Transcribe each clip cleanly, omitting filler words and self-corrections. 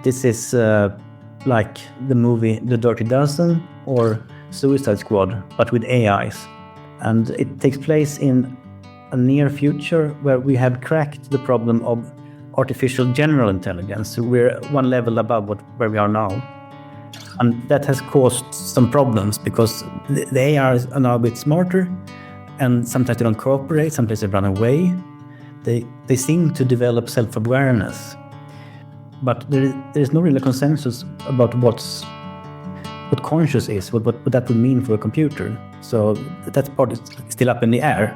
this is like the movie The Dirty Dozen or Suicide Squad, but with AIs. And it takes place in a near future where we have cracked the problem of artificial general intelligence. So we're one level above where we are now. And that has caused some problems because the AIs are now a bit smarter, and sometimes they don't cooperate, sometimes they run away. They seem to develop self-awareness. But there is no real consensus about what conscious is, what that would mean for a computer. So that part is still up in the air.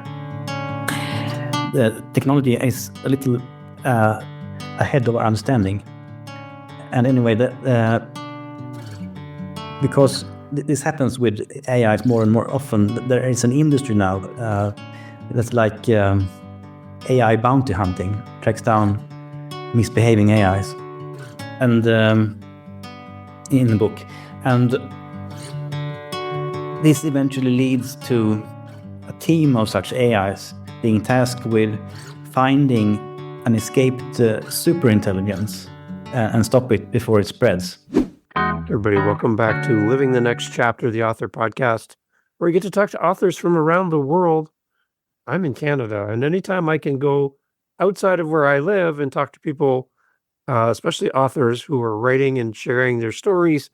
The technology is a little ahead of our understanding. And anyway, because this happens with AIs more and more often, there is an industry now that's like AI bounty hunting, tracks down misbehaving AIs. And in the book. And this eventually leads to a team of such AIs being tasked with finding an escaped superintelligence and stop it before it spreads. Everybody, welcome back to Living the Next Chapter, the Author Podcast, where you get to talk to authors from around the world. I'm in Canada, and anytime I can go outside of where I live and talk to people, especially authors who are writing and sharing their stories,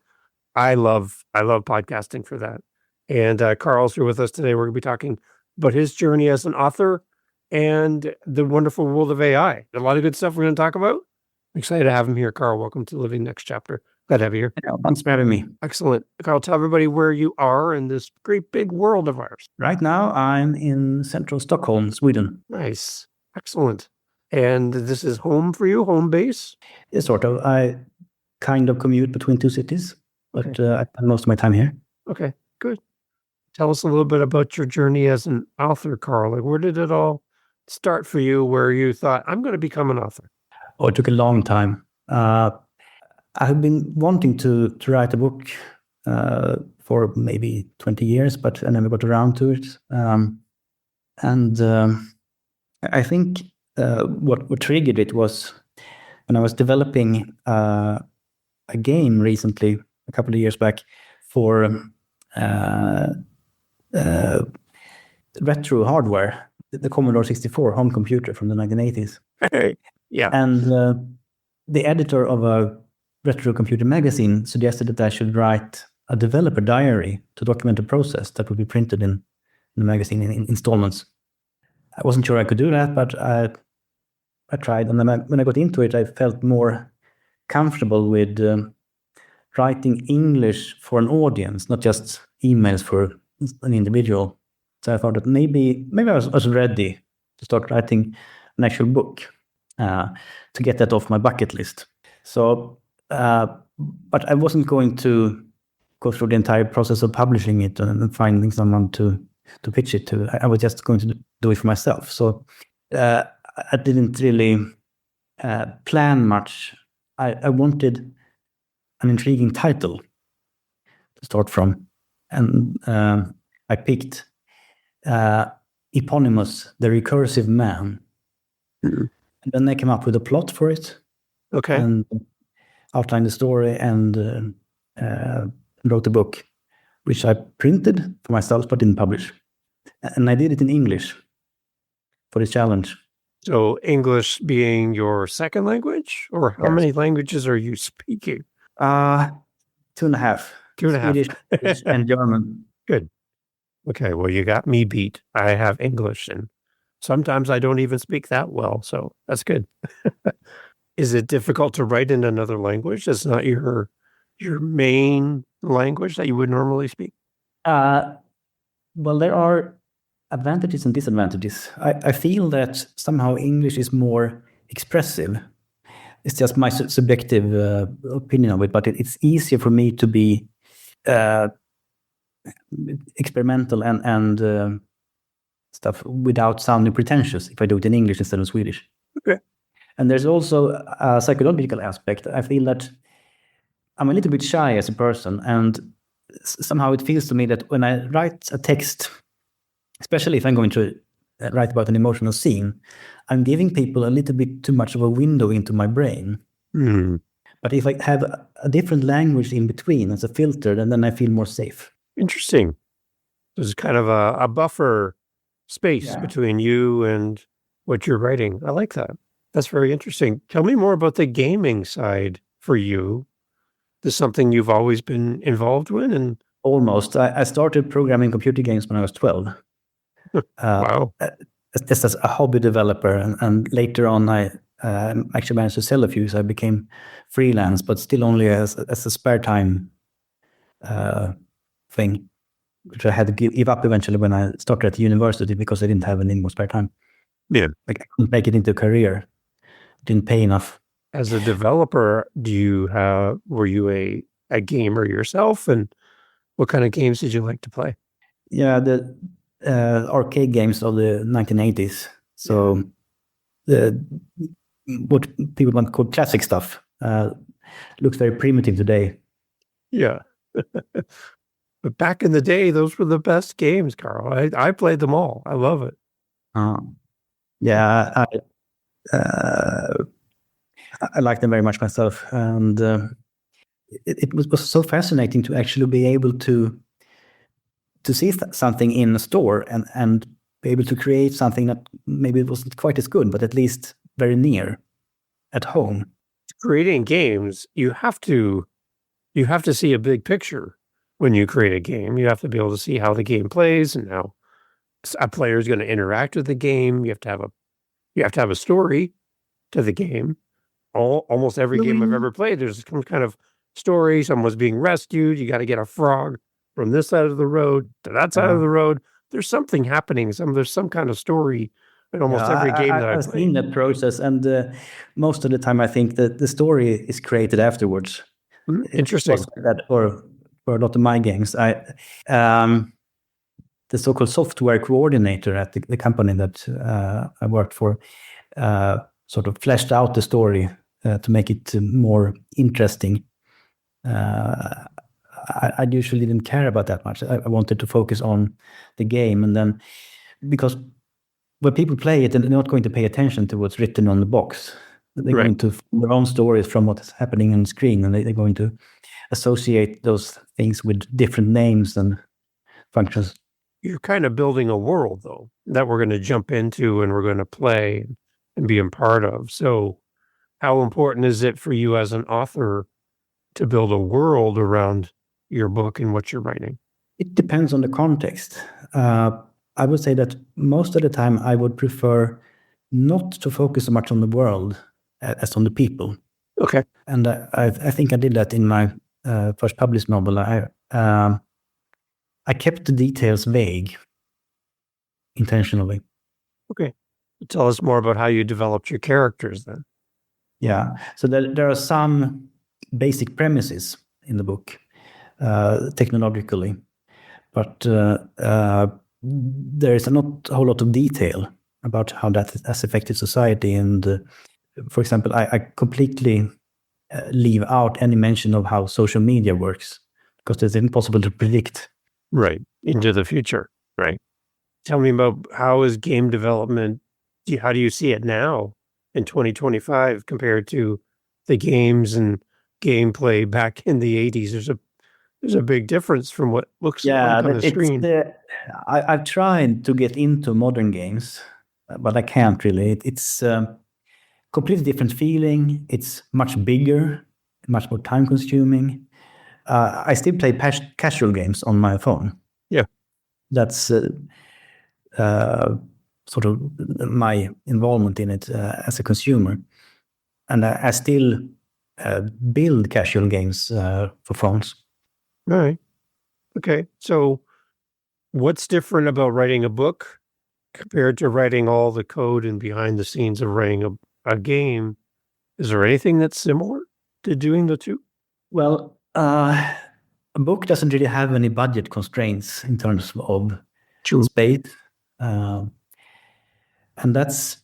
I love podcasting for that. And Karl's here with us today. We're going to be talking about his journey as an author and the wonderful world of AI. A lot of good stuff we're going to talk about. I'm excited to have him here. Karl, welcome to Living Next Chapter. Glad to have you here. Yeah, thanks for having me. Excellent. Karl, tell everybody where you are in this great big world of ours. Right now, I'm in central Stockholm, Sweden. Nice. Excellent. And this is home for you, home base? Yeah, sort of. I kind of commute between two cities, but I spend most of my time here. Okay, good. Tell us a little bit about your journey as an author, Karl. Like, where did it all start for you where you thought, I'm going to become an author? Oh, it took a long time. I've been wanting to write a book for maybe 20 years, but I never got around to it. I think what triggered it was when I was developing a game recently, a couple of years back, for retro hardware, the Commodore 64 home computer from the 1980s. Yeah. And the editor of a retro computer magazine suggested that I should write a developer diary to document the process that would be printed in the magazine in installments. I wasn't sure I could do that, but I tried. And then when I got into it, I felt more comfortable with writing English for an audience, not just emails for an individual. So I thought that maybe I was ready to start writing an actual book to get that off my bucket list. So, but I wasn't going to go through the entire process of publishing it and finding someone to pitch it to. I was just going to do it for myself. So I didn't really plan much. I wanted an intriguing title to start from. And I picked Eponymous, the Recursive Man. Mm-hmm. And then I came up with a plot for it. Okay. And outlined the story and wrote a book, which I printed for myself but didn't publish. And I did it in English for the challenge. So English being your second language? Or how many languages are you speaking? 2.5. 2.5. Swedish and German. Good. Okay, well, you got me beat. I have English, and sometimes I don't even speak that well, so that's good. Is it difficult to write in another language that's not your main language that you would normally speak? Well, there are advantages and disadvantages. I feel that somehow English is more expressive. It's just my subjective opinion of it, but it's easier for me to be experimental and stuff without sounding pretentious if I do it in English instead of Swedish. Okay. And there's also a psychological aspect. I feel that I'm a little bit shy as a person, and somehow it feels to me that when I write a text, especially if I'm going to write about an emotional scene, I'm giving people a little bit too much of a window into my brain. Mm. But if I have a different language in between as a filter, then I feel more safe. Interesting. There's kind of a buffer space between you and what you're writing. I like that. That's very interesting. Tell me more about the gaming side for you. This is something you've always been involved with? And Almost. I started programming computer games when I was 12. wow. Just as a hobby developer. And later on, I actually managed to sell a few, so I became freelance, but still only as a spare time thing, which I had to give up eventually when I started at the university because I didn't have any more spare time. Yeah. Like, I couldn't make it into a career. Didn't pay enough. As a developer, were you a gamer yourself? And what kind of games did you like to play? Yeah, the arcade games of the 1980s. So what people want to call classic stuff looks very primitive today. Yeah. But back in the day, those were the best games, Carl. I played them all. I love it. Yeah, I like them very much myself. And it was so fascinating to actually be able to see something in a store and be able to create something that maybe wasn't quite as good, but at least very near at home. Creating games, you have to see a big picture when you create a game. You have to be able to see how the game plays and how a player is going to interact with the game. You have to have a story to the game. Almost every game I've ever played, there's some kind of story. Someone's being rescued. You got to get a frog from this side of the road to that side of the road. There's something happening. There's some kind of story in almost every game that I've played. I've seen that process, and most of the time I think that the story is created afterwards. Interesting. That for a lot of my games, the so-called software coordinator at the company that I worked for sort of fleshed out the story to make it more interesting. I usually didn't care about that much. I wanted to focus on the game, and then because when people play it, they're not going to pay attention to what's written on the box. They're going to form their own stories from what's happening on the screen, and they're going to associate those things with different names and functions. You're kind of building a world, though, that we're going to jump into and we're going to play and be a part of. So how important is it for you as an author to build a world around your book and what you're writing? It depends on the context. I would say that most of the time I would prefer not to focus so much on the world as on the people. Okay. And I think I did that in my first published novel. I kept the details vague intentionally. Okay. Tell us more about how you developed your characters then. Yeah. So there are some basic premises in the book, technologically, but there is not a whole lot of detail about how that has affected society. And for example, I completely leave out any mention of how social media works because it's impossible to predict. Right. Into the future. Right. Tell me about how is game development, how do you see it now in 2025 compared to the games and gameplay back in the 80s? There's a big difference from what looks like on the screen. I've tried to get into modern games, but I can't really. It's completely different feeling. It's much bigger, much more time consuming. I still play casual games on my phone. Yeah. That's sort of my involvement in it as a consumer. And I still build casual games for phones. All right. Okay. So what's different about writing a book compared to writing all the code and behind the scenes of writing a game? Is there anything that's similar to doing the two? Well, a book doesn't really have any budget constraints in terms of space. And that's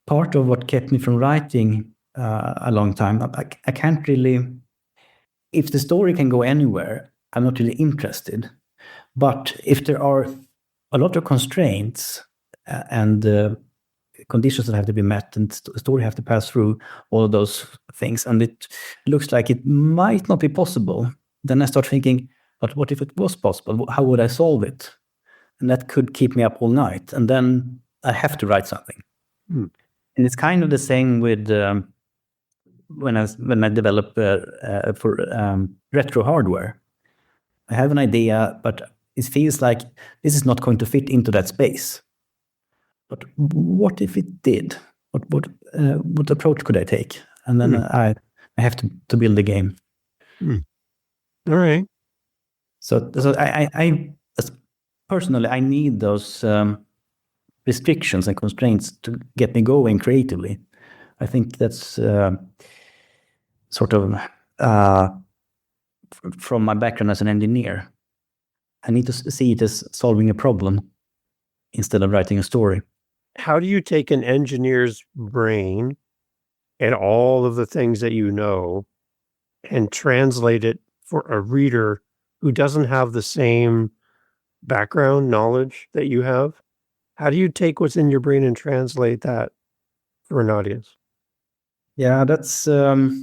part of what kept me from writing a long time. I can't really... If the story can go anywhere, I'm not really interested. But if there are a lot of constraints and conditions that have to be met, and the story have to pass through all of those things. And it looks like it might not be possible. Then I start thinking, but what if it was possible? How would I solve it? And that could keep me up all night. And then I have to write something. Hmm. And it's kind of the same with when I develop for retro hardware. I have an idea, but it feels like this is not going to fit into that space. But what if it did? What approach could I take? And then I have to build the game. All right. So personally, I need those restrictions and constraints to get me going creatively. I think that's sort of from my background as an engineer. I need to see it as solving a problem instead of writing a story. How do you take an engineer's brain and all of the things that you know and translate it for a reader who doesn't have the same background knowledge that you have? How do you take what's in your brain and translate that for an audience? Yeah, that's not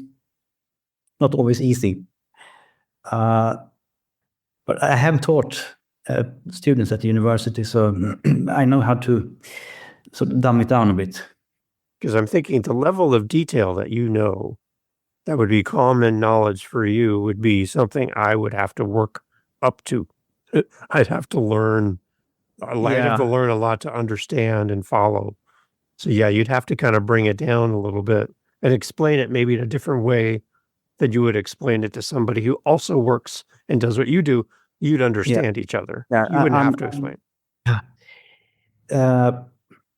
always easy. But I have taught students at the university, so I know how to sort of dumb it down a bit. Because I'm thinking the level of detail that you know that would be common knowledge for you would be something I would have to work up to. I'd have to learn. I'd have to learn a lot to understand and follow. So yeah, you'd have to kind of bring it down a little bit and explain it maybe in a different way that you would explain it to somebody who also works and does what you do. You'd understand each other. Yeah, You wouldn't have to explain.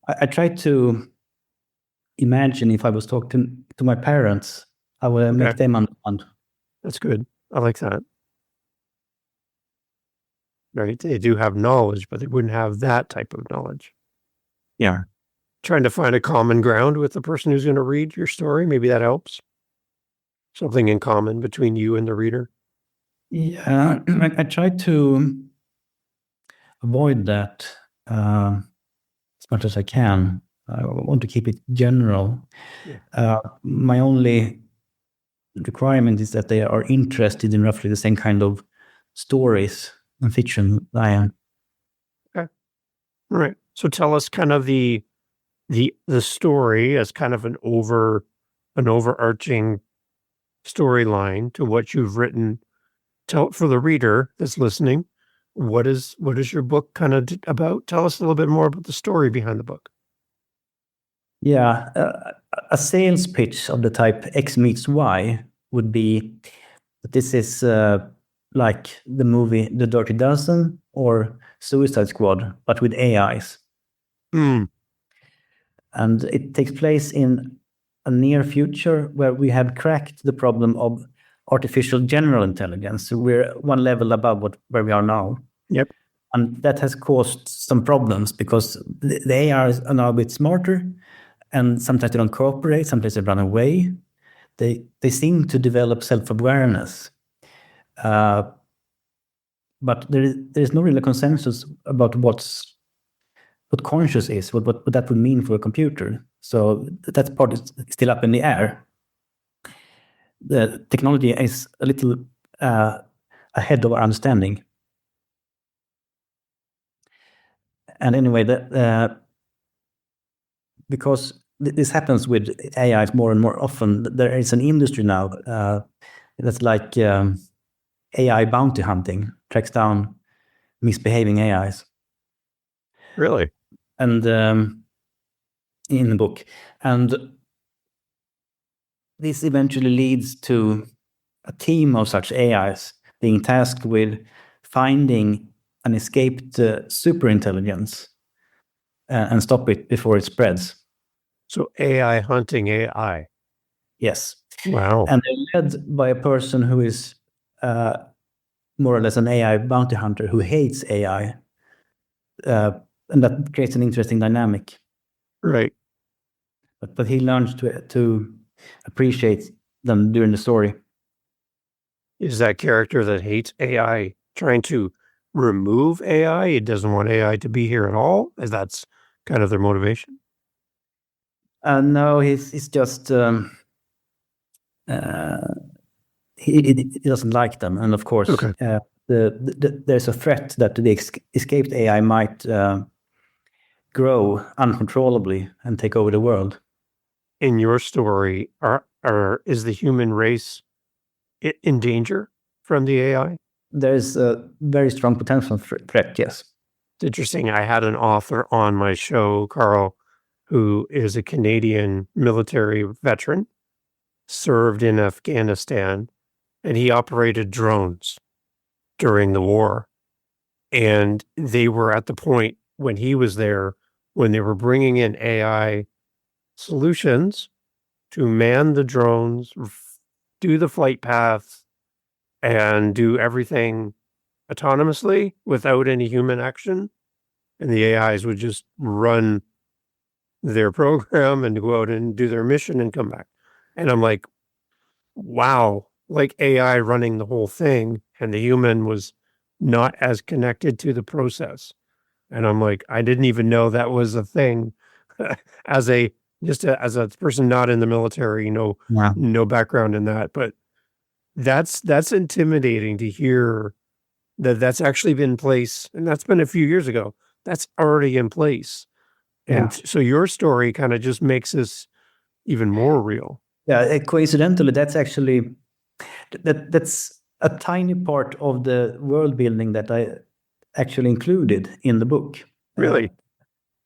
I tried to imagine if I was talking to my parents, I would make them understand. That's good. I like that. Right? They do have knowledge, but they wouldn't have that type of knowledge. Yeah. Trying to find a common ground with the person who's going to read your story. Maybe that helps. Something in common between you and the reader. Yeah, I try to avoid that as much as I can. I want to keep it general. Yeah. My only requirement is that they are interested in roughly the same kind of stories and fiction I am. Okay. All right. So tell us kind of the story as kind of an overarching storyline to what you've written. Tell for the reader that's listening, what is your book kind of about? Tell us a little bit more about the story behind the book. Yeah, a sales pitch of the type X meets Y would be that this is like the movie The Dirty Dozen or Suicide Squad, but with AIs. And it takes place in a near future where we have cracked the problem of artificial general intelligence. So we're one level above where we are now. Yep. And that has caused some problems because the AIs are now a bit smarter, and sometimes they don't cooperate, sometimes they run away. They seem to develop self-awareness. But there is no real consensus about what conscious is, what that would mean for a computer. So that part is still up in the air. The technology is a little ahead of our understanding. And anyway, because this happens with AIs more and more often, there is an industry now that's like AI bounty hunting, tracks down misbehaving AIs. Really? And in the book. And this eventually leads to a team of such AIs being tasked with finding an escaped superintelligence and stop it before it spreads. So AI hunting AI. Yes. Wow. And they're led by a person who is more or less an AI bounty hunter who hates AI. And that creates an interesting dynamic. Right. But he learns to appreciate them during the story. Is that character that hates AI trying to remove AI? It doesn't want AI to be here at all? As that's kind of their motivation? No, he's just he doesn't like them, and of course, Okay. there's a threat that the escaped AI might grow uncontrollably and take over the world. In your story, is the human race in danger from the AI? There's a very strong potential threat, yes. It's interesting. I had an author on my show, Karl, who is a Canadian military veteran, served in Afghanistan, and he operated drones during the war. And they were at the point when he was there, when they were bringing in AI solutions to man the drones, do the flight paths, and do everything autonomously without any human action. And the AIs would just run their program and go out and do their mission and come back. And I'm like, wow, like AI running the whole thing, and the human was not as connected to the process. And I'm like, I didn't even know that was a thing. as a as a person not in the military, Yeah. no background in that, but that's intimidating to hear that that's actually been in place, and that's been a few years ago. That's already in place. And so your story kind of just makes this even more real. Yeah, coincidentally, that's actually that's a tiny part of the world building that I actually included in the book. Really?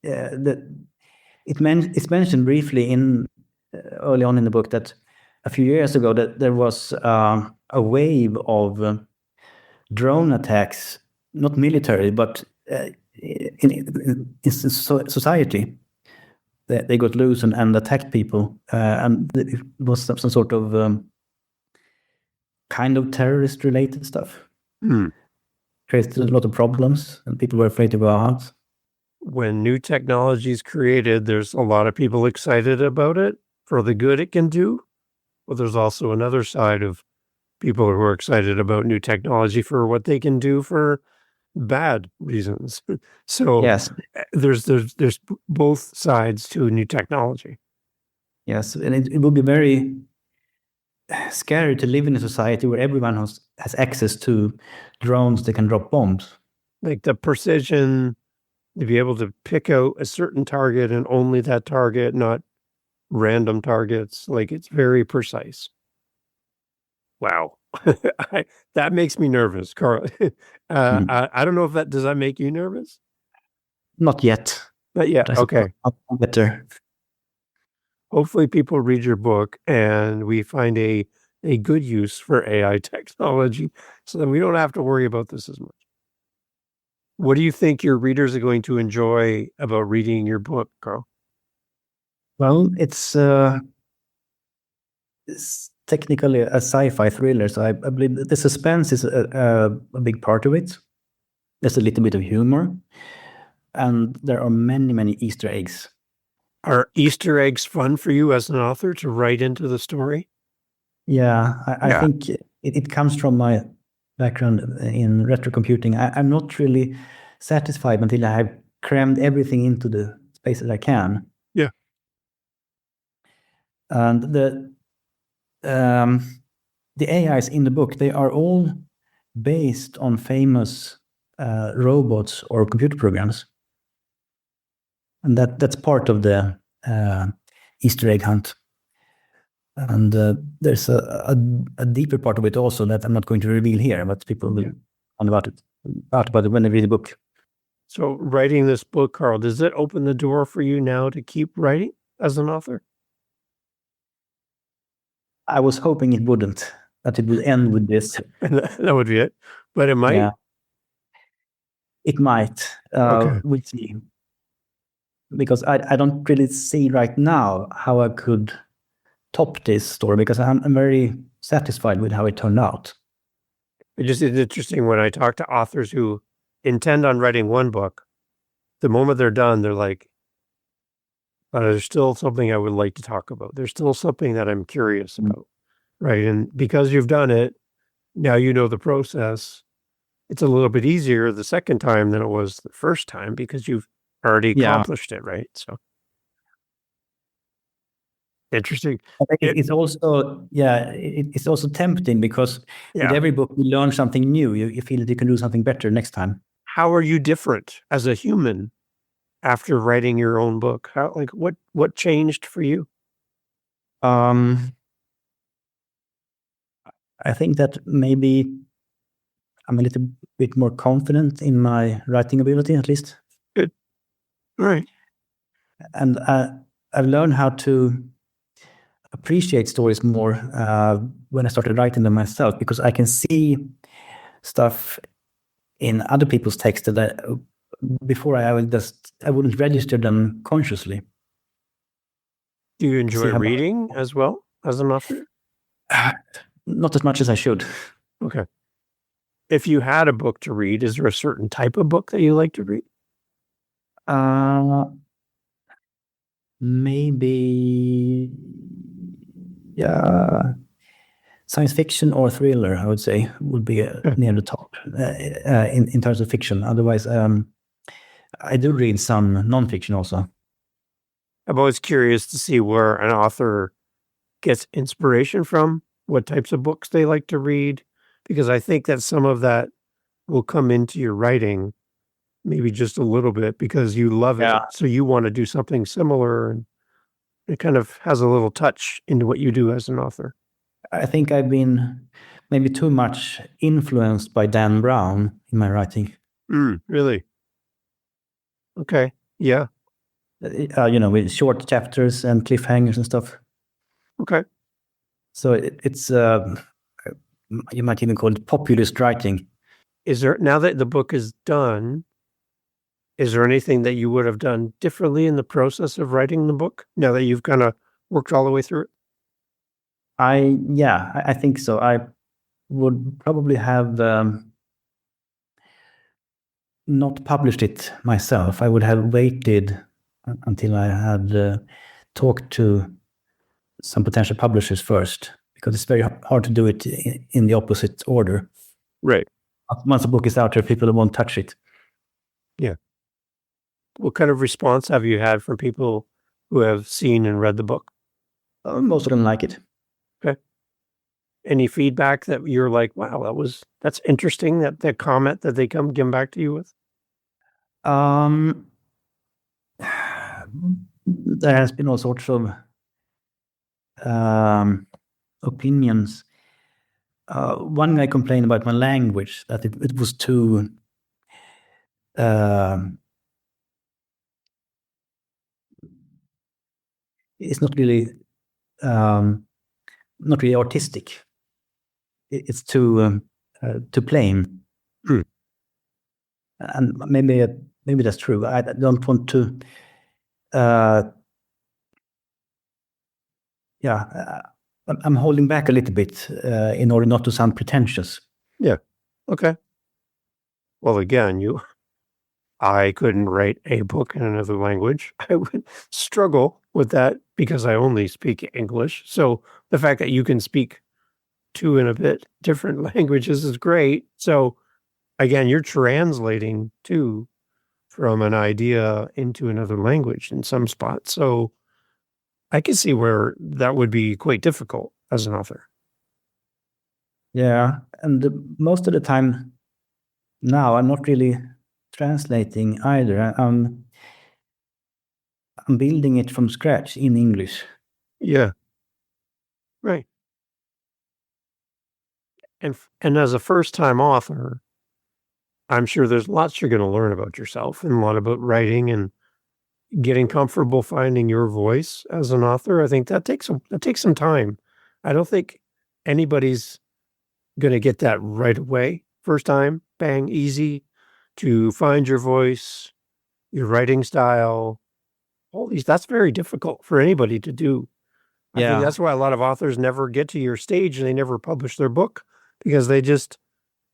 It's mentioned briefly in early on in the book that a few years ago that there was a wave of drone attacks, not military, but in society. They got loose and attacked people, and it was some sort of kind of terrorist-related stuff. Created a lot of problems, and people were afraid to go out. When new technology is created, there's a lot of people excited about it for the good it can do. But there's also another side of people who are excited about new technology for what they can do for bad reasons. So Yes, there's both sides to new technology. yes, and it would be very scary to live in a society where everyone has access to drones that can drop bombs. Like the precision, to be able to pick out a certain target and only that target, not random targets. Like it's very precise. Wow. That makes me nervous, Karl. I don't know if does that make you nervous? Not yet. Not yet. Okay. I'll get there. Hopefully people read your book and we find a good use for AI technology so that we don't have to worry about this as much. What do you think your readers are going to enjoy about reading your book, Karl? Well, it's technically a sci-fi thriller, so I believe the suspense is a big part of it. There's a little bit of humor, and there are many Easter eggs. Are Easter eggs fun for you as an author to write into the story? Yeah, I think it comes from my background in retro computing. I'm not really satisfied until I have crammed everything into the space that I can. Yeah. And the AIs in the book, they are all based on famous robots or computer programs. And that's part of the Easter egg hunt. And there's a deeper part of it also that I'm not going to reveal here, but people will learn about it when they read the book. So writing this book, Karl, does it open the door for you now to keep writing as an author? I was hoping it wouldn't, that it would end with this. That would be it. But it might. Yeah. It might. Okay. We'll see. Because I don't really see right now how I could top this story, because I'm very satisfied with how it turned out. It's interesting when I talk to authors who intend on writing one book, the moment they're done, they're like, but there's still something I would like to talk about. There's still something that I'm curious about, right? And because you've done it, now you know the process. It's a little bit easier the second time than it was the first time because you've already accomplished it, right? So Interesting. I think it's also, it's also tempting because with every book you learn something new. You feel that you can do something better next time. How are you different as a human after writing your own book? How, like, what changed for you? I think that maybe I'm a little bit more confident in my writing ability, at least. Good. Right. And I've learned how to appreciate stories more when I started writing them myself, because I can see stuff in other people's text that before I wouldn't register them consciously. Do you enjoy See how reading as well as an author? not as much as I should. Okay. If you had a book to read, is there a certain type of book that you like to read? Maybe, yeah, science fiction or thriller, I would say, would be near the top in terms of fiction. Otherwise, I do read some nonfiction also. I'm always curious to see where an author gets inspiration from, what types of books they like to read, because I think that some of that will come into your writing, maybe just a little bit because you love it. So you want to do something similar, and it kind of has a little touch into what you do as an author. I think I've been maybe too much influenced by Dan Brown in my writing. Really? Okay. Yeah. With short chapters and cliffhangers and stuff. Okay. So it's you might even call it populist writing. Is there, now that the book is done, is there anything that you would have done differently in the process of writing the book now that you've kind of worked all the way through it? I think so. I would probably have not published it myself. I would have waited until I had talked to some potential publishers first, because it's very hard to do it in the opposite order. Right. Once a book is out there, people won't touch it. Yeah. What kind of response have you had from people who have seen and read the book? Most of them like it. Okay. Any feedback that you're like, wow, that's interesting, that comment that they come back to you with? There has been all sorts of opinions. One guy complained about my language, that it was too it's not really artistic. It's too plain. And maybe that's true. I don't want to I'm holding back a little bit in order not to sound pretentious. Yeah. Okay. Well, again, I couldn't write a book in another language. I would struggle with that because I only speak English. So the fact that you can speak two and a bit different languages is great. So again, you're translating too from an idea into another language in some spots. So I can see where that would be quite difficult as an author. Yeah, and most of the time now I'm not really translating either. I'm building it from scratch in English. Yeah. Right. And as a first-time author, I'm sure there's lots you're going to learn about yourself and a lot about writing and getting comfortable finding your voice as an author. I think that takes some time. I don't think anybody's going to get that right away. First time, bang, easy to find your voice, your writing style, all these. That's very difficult for anybody to do. I think that's why a lot of authors never get to your stage and they never publish their book, because they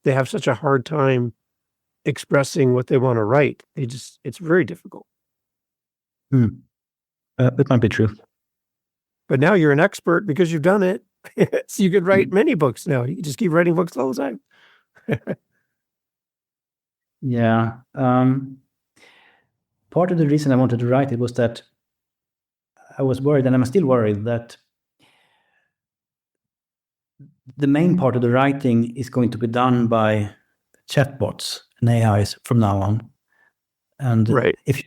have such a hard time expressing what they want to write. It's very difficult. It might be true. But now you're an expert because you've done it. So you could write many books now. You can just keep writing books all the time. Yeah. Part of the reason I wanted to write it was that I was worried, and I'm still worried, that the main part of the writing is going to be done by chatbots and AIs from now on. And Right. if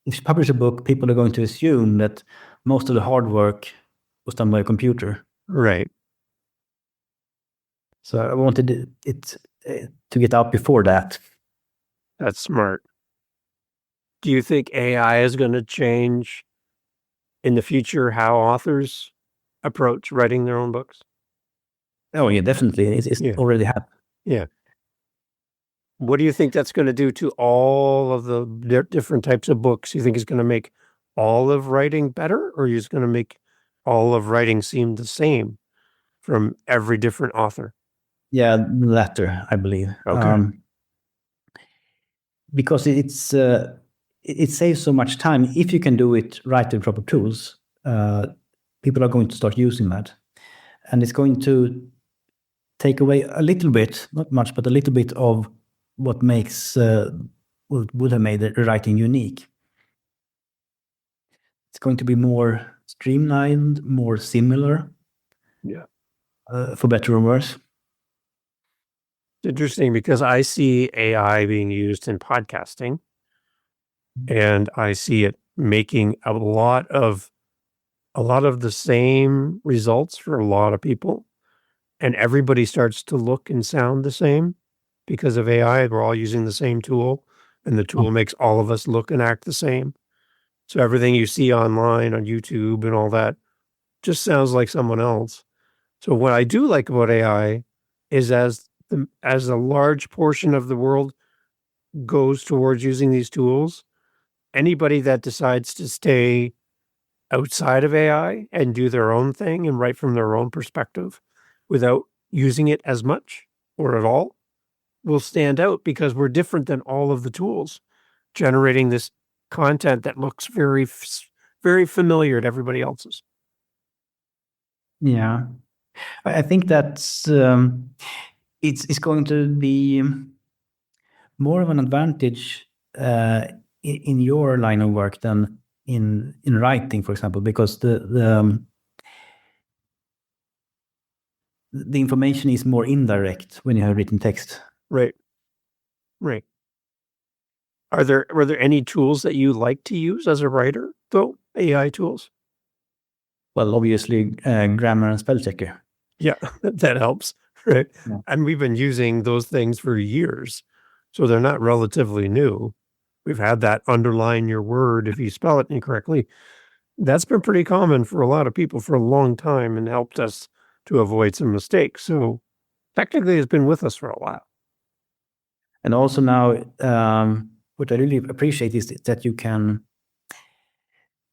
you publish a book, people are going to assume that most of the hard work was done by a computer. Right. So I wanted it to get out before that. That's smart. Do you think AI is going to change in the future how authors approach writing their own books? Oh yeah, definitely. It's Yeah. already happened. Yeah. What do you think that's going to do to all of the different types of books? You think it's going to make all of writing better, or is it going to make all of writing seem the same from every different author? Yeah, the latter, I believe. Okay. Because it saves so much time. If you can do it right with proper tools, people are going to start using that. And it's going to take away a little bit, not much, but a little bit of what makes, what would have made the writing unique. It's going to be more streamlined, more similar, Yeah. for better or worse. It's interesting because I see AI being used in podcasting, and I see it making a lot of the same results for a lot of people, and everybody starts to look and sound the same because of AI. We're all using the same tool, and the tool makes all of us look and act the same. So everything you see online on YouTube and all that just sounds like someone else. So what I do like about AI is as a large portion of the world goes towards using these tools, anybody that decides to stay outside of AI and do their own thing and write from their own perspective without using it as much or at all will stand out, because we're different than all of the tools generating this content that looks very, very familiar to everybody else's. Yeah. I think that's it's going to be more of an advantage in your line of work than in writing, for example, because the information is more indirect when you have written text. Right. Right. Were there any tools that you like to use as a writer, though? AI tools? Well, obviously, grammar and spell checker. Yeah, that helps, right? Yeah. And we've been using those things for years, so they're not relatively new. We've had that underline your word if you spell it incorrectly. That's been pretty common for a lot of people for a long time and helped us to avoid some mistakes. So technically, it's been with us for a while. And also now, what I really appreciate is that you can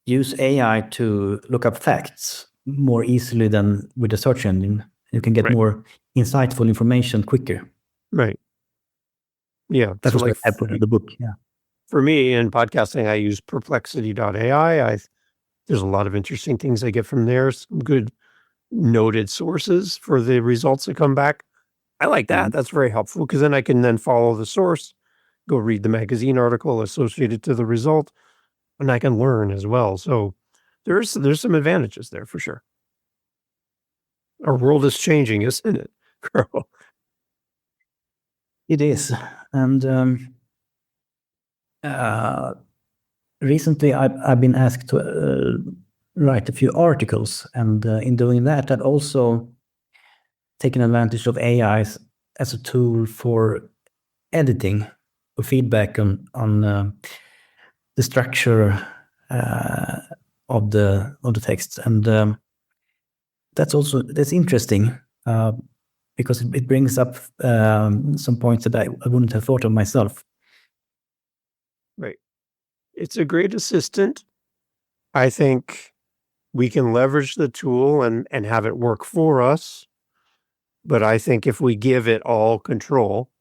use AI to look up facts more easily than with a search engine. You can get Right. more insightful information quicker. Right. Yeah. That So was like what I put in the book. Yeah. for me in podcasting, I use perplexity.ai. There's a lot of interesting things I get from there. Some good noted sources for the results that come back. I like that. That's very helpful, because then I can then follow the source, go read the magazine article associated to the result, and I can learn as well. So there's some advantages there for sure. Our world is changing, isn't it, Carl? It is. And recently I've been asked to write a few articles, and in doing that, I've also taken advantage of AI as a tool for editing or feedback on the structure of the text, and that's interesting because it brings up some points that I wouldn't have thought of myself. Right. It's a great assistant. I think we can leverage the tool and have it work for us. But I think if we give it all control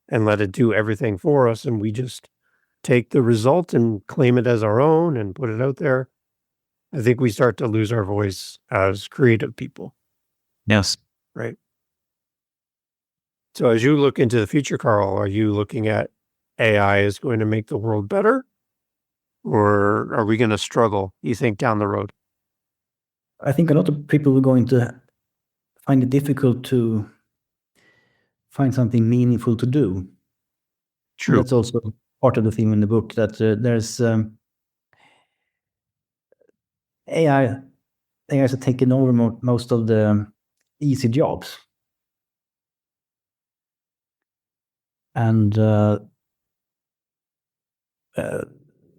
and let it do everything for us, and we just take the result and claim it as our own and put it out there, I think we start to lose our voice as creative people. Yes. Right. So as you look into the future, Carl, are you looking at AI is going to make the world better, or are we going to struggle, you think, down the road? I think a lot of people are going to find it difficult to find something meaningful to do. And True. that's also part of the theme in the book, that there's AI has taken over most of the easy jobs. And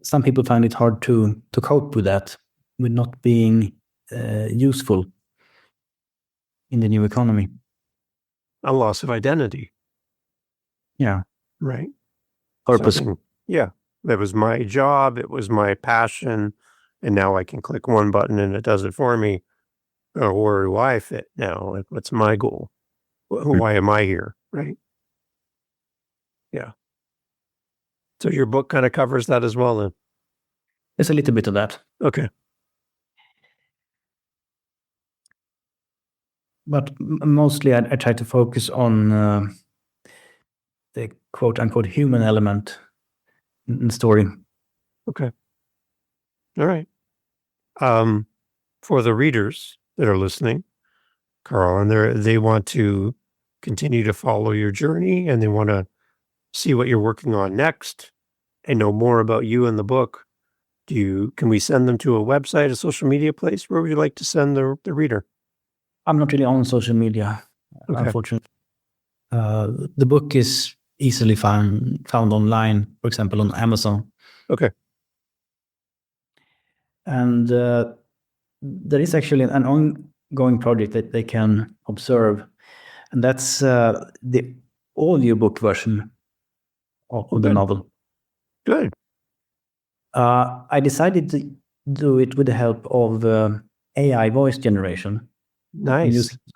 some people find it hard to cope with that, with not being useful in the new economy. A loss of identity. Yeah. Right. Purpose. Something, yeah. That was my job. It was my passion. And now I can click one button and it does it for me. Oh, where do I fit now? Like, what's my goal? Why am I here? Right. Yeah. So your book kind of covers that as well then? There's a little bit of that. Okay. But mostly I try to focus on the quote-unquote human element in the story. Okay. All right. For the readers that are listening, Karl, and they want to continue to follow your journey and they want to see what you're working on next and know more about you and the book, can we send them to a website, a social media place? Where would you like to send the reader? I'm not really on social media, unfortunately. The book is easily found online, for example, on Amazon. Okay. And there is actually an ongoing project that they can observe, and that's the audiobook version of the novel. Good. I decided to do it with the help of AI voice generation. Nice. Using a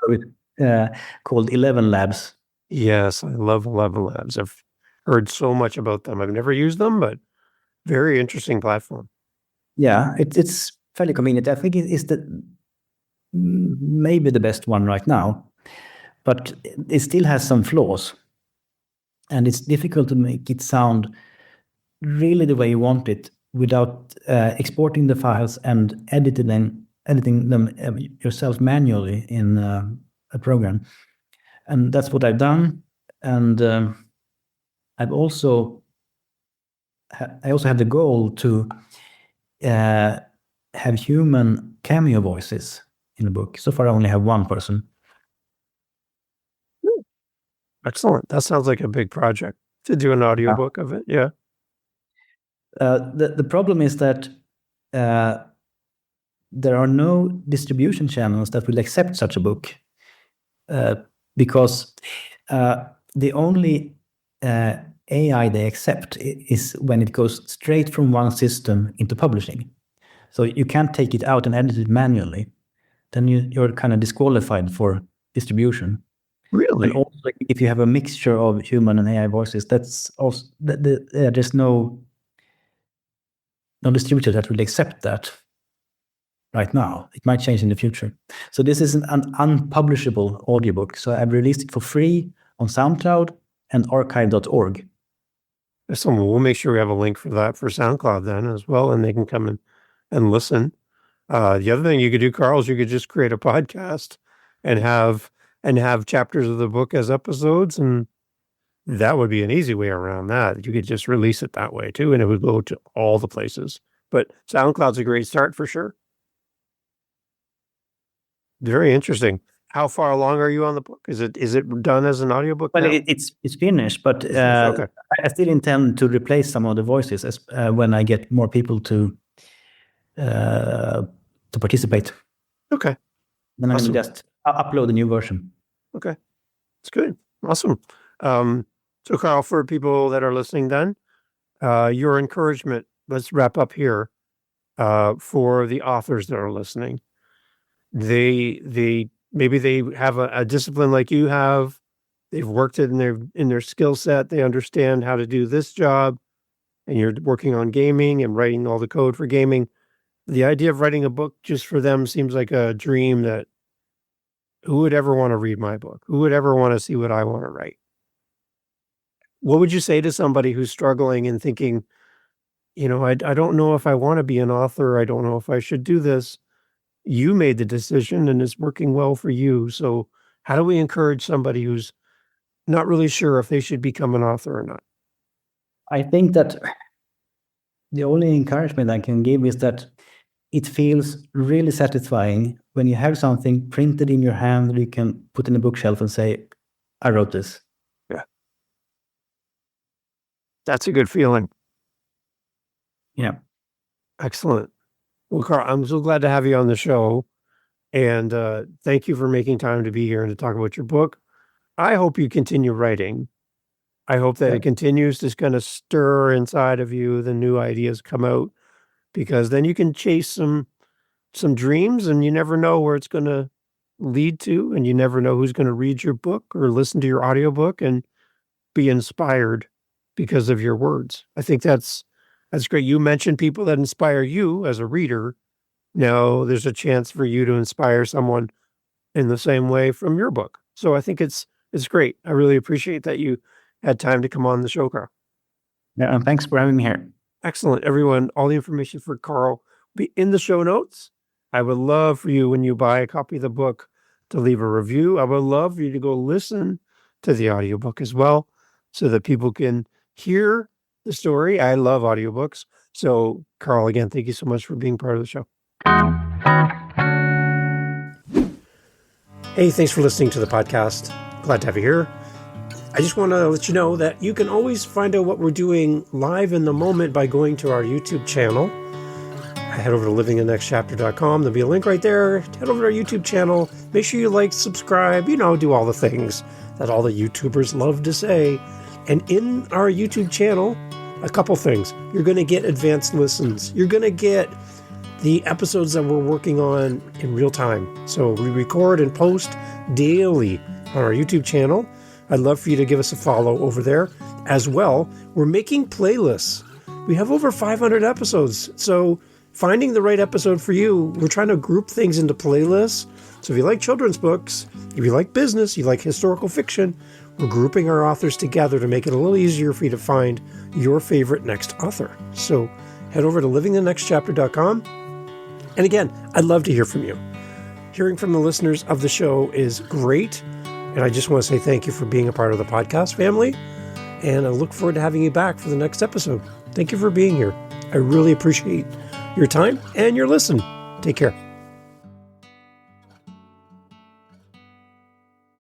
service called 11 Labs. Yes, I love 11 Labs. I've heard so much about them. I've never used them, but very interesting platform. Yeah, it's fairly convenient. I think it is maybe the best one right now, but it still has some flaws, and it's difficult to make it sound really the way you want it without exporting the files and editing them yourself manually in a program. And that's what I've done. And I also have the goal to have human cameo voices in the book. So far, I only have one person. Excellent. That sounds like a big project to do an audiobook of it. Yeah. The problem is that there are no distribution channels that will accept such a book, because the only AI they accept is when it goes straight from one system into publishing. So you can't take it out and edit it manually. Then you're kind of disqualified for distribution. Really? And also, if you have a mixture of human and AI voices, that's also there's no distributor that will accept that right now. It might change in the future. So this is an unpublishable audiobook. So I've released it for free on SoundCloud and archive.org. We'll make sure we have a link for that for SoundCloud then as well, and they can come and listen. The other thing you could do, Karl, is you could just create a podcast and have chapters of the book as episodes, and that would be an easy way around that. You could just release it that way too, and it would go to all the places. But SoundCloud's a great start for sure. Very interesting. How far along are you on the book? Is it done as an audiobook Well, now? it's finished, but Okay. I still intend to replace some of the voices when I get more people to participate. Okay. Then Awesome. I will just upload a new version. Okay. That's good. Awesome. So Karl, for people that are listening then, your encouragement, let's wrap up here, for the authors that are listening. They maybe they have a discipline like you have. They've worked it in their skill set. They understand how to do this job, and you're working on gaming and writing all the code for gaming. The idea of writing a book just for them seems like a dream. That who would ever want to read my book? Who would ever want to see what I want to write? What would you say to somebody who's struggling and thinking, I don't know if I want to be an author. I don't know if I should do this. you made the decision and it's working well for you. So how do we encourage somebody who's not really sure if they should become an author or not? I think that the only encouragement I can give is that it feels really satisfying when you have something printed in your hand that you can put in a bookshelf and say, I wrote this. Yeah. That's a good feeling. Yeah. Excellent. Well, Karl, I'm so glad to have you on the show. And thank you for making time to be here and to talk about your book. I hope you continue writing. I hope that it continues to kind of stir inside of you, the new ideas come out, because then you can chase some dreams and you never know where it's going to lead to, and you never know who's going to read your book or listen to your audiobook and be inspired because of your words. I think that's great. You mentioned people that inspire you as a reader. Now there's a chance for you to inspire someone in the same way from your book. So I think it's great. I really appreciate that you had time to come on the show, Karl. Yeah, and thanks for having me here. Excellent. Everyone, all the information for Karl will be in the show notes. I would love for you, when you buy a copy of the book, to leave a review. I would love for you to go listen to the audiobook as well so that people can hear the story. I love audiobooks. So, Karl, again, thank you so much for being part of the show. Hey, thanks for listening to the podcast. Glad to have you here. I just want to let you know that you can always find out what we're doing live in the moment by going to our YouTube channel. Head over to livingthenextchapter.com. There'll be a link right there. Head over to our YouTube channel. Make sure you like, subscribe, do all the things that all the YouTubers love to say. And in our YouTube channel, a couple things. You're going to get advanced listens. You're going to get the episodes that we're working on in real time. So we record and post daily on our YouTube channel. I'd love for you to give us a follow over there. As well, we're making playlists. We have over 500 episodes. So finding the right episode for you, we're trying to group things into playlists. So if you like children's books, if you like business, you like historical fiction, we're grouping our authors together to make it a little easier for you to find your favorite next author. So head over to livingthenextchapter.com. And again, I'd love to hear from you. Hearing from the listeners of the show is great. And I just want to say thank you for being a part of the podcast family. And I look forward to having you back for the next episode. Thank you for being here. I really appreciate your time and your listen. Take care.